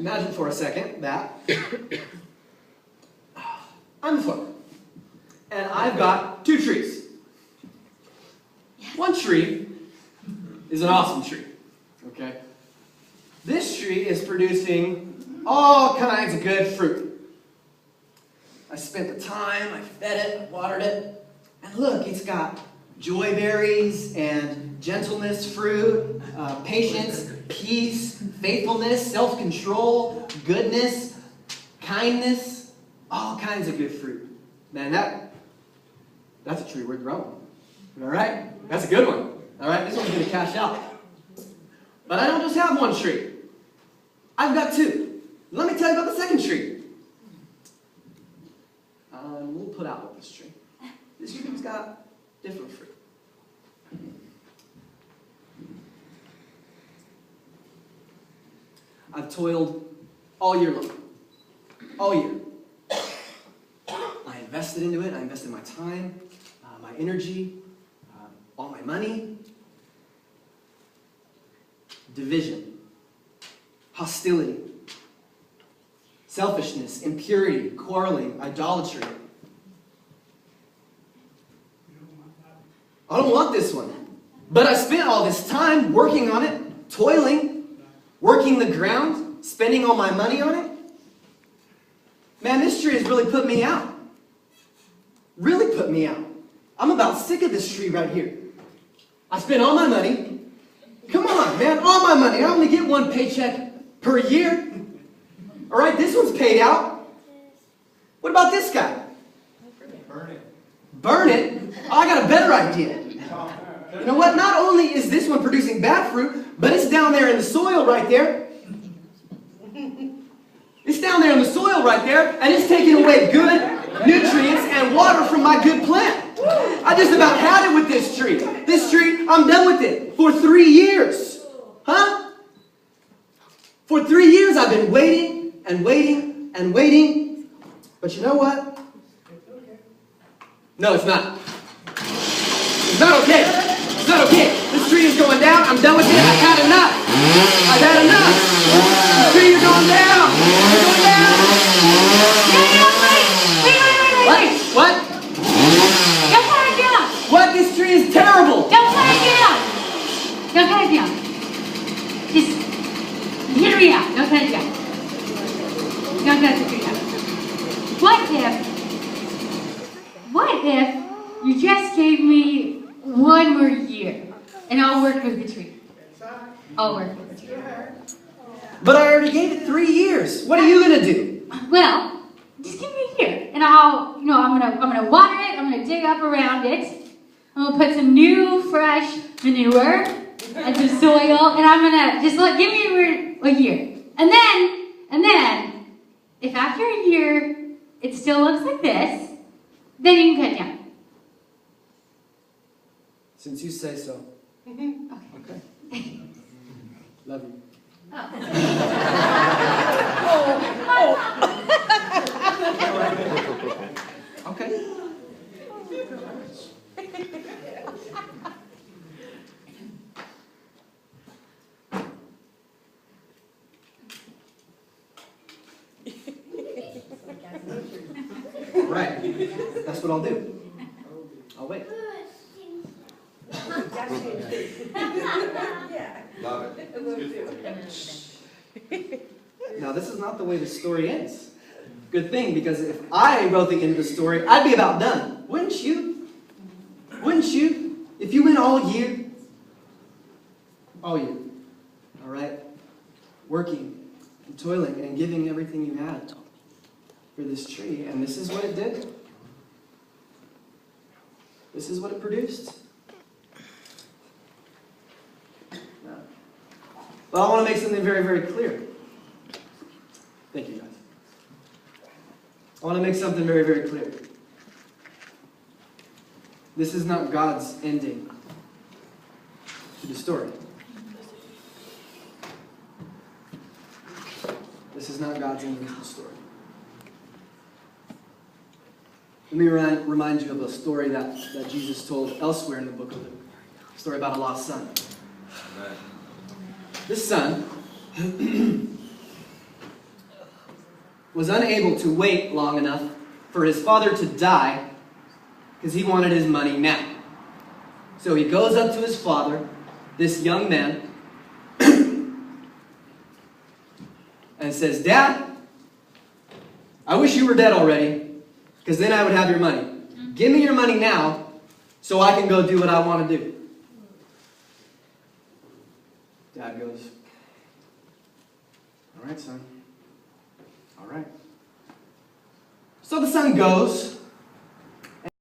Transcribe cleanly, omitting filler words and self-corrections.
imagine for a second that I'm the farmer, and I've got 2 trees. One tree is an awesome tree, okay? This tree is producing all kinds of good fruit. I spent the time, I fed it, I watered it, and look, it's got joy berries and gentleness fruit, patience, peace, faithfulness, self-control, goodness, kindness, all kinds of good fruit. Man, that's a tree worth growing. All right? That's a good one. All right? This one's going to cash out. But I don't just have one tree. I've got 2. Let me tell you about the second tree. We'll put out with this tree. This tree's got different fruit. I've toiled all year long. All year. I invested into it. I invested my time, my energy, all my money. Division, hostility, selfishness, impurity, quarreling, idolatry. I don't want this one. But I spent all this time working on it, toiling, working the ground, spending all my money on it. Man, this tree has really put me out. Really put me out. I'm about sick of this tree right here. I spent all my money. Come on, man, all my money. I only get 1 paycheck per year. All right, this one's paid out. What about this guy? Burn it. Burn it? Oh, I got a better idea. You know what? Not only is this one producing bad fruit, but it's down there in the soil right there. It's down there in the soil right there, and it's taking away good nutrients and water from my good plant. I just about had it with this tree. This tree, I'm done with it for 3 years. Huh? For 3 years I've been waiting and waiting and waiting. But you know what? No, it's not. It's not okay. It's not okay. This tree is going down. I'm done with it. I've had enough. I've had enough. This tree is going down. It's going down. Wait. What? Don't cut it down. What? This tree is terrible. Don't cut it down. Don't cut it down. Just hear me out. Don't cut it down. Don't cut the tree down. What if you just gave me 1 more year and I'll work with the tree? I'll work with the tree. But I already gave it 3 years. What are you going to do? Well, just give me a year, and I'm gonna water it. I'm gonna dig up around it. I'm gonna put some new, fresh manure and some soil, and I'm gonna just give me a year. And then, if after a year it still looks like this, then you can cut down. Since you say so. Okay. Love you. Okay. Right. That's what I'll do. I'll wait. Love it. Now, this is not the way the story ends. Good thing, because if I wrote the end of the story, I'd be about done. Wouldn't you? Wouldn't you? If you went all year. All year. All right? Working and toiling and giving everything you had for this tree. And this is what it did. This is what it produced. But I want to make something very, very clear. Thank you, guys. I want to make something very, very clear. This is not God's ending to the story. This is not God's ending to the story. Let me remind you of a story that Jesus told elsewhere in the book of Luke. A story about a lost son. Amen. This son was unable to wait long enough for his father to die because he wanted his money now. So he goes up to his father, this young man, and says, "Dad, I wish you were dead already, because then I would have your money. Give me your money now so I can go do what I want to do." Dad goes, "All right, son. All right." So the son goes,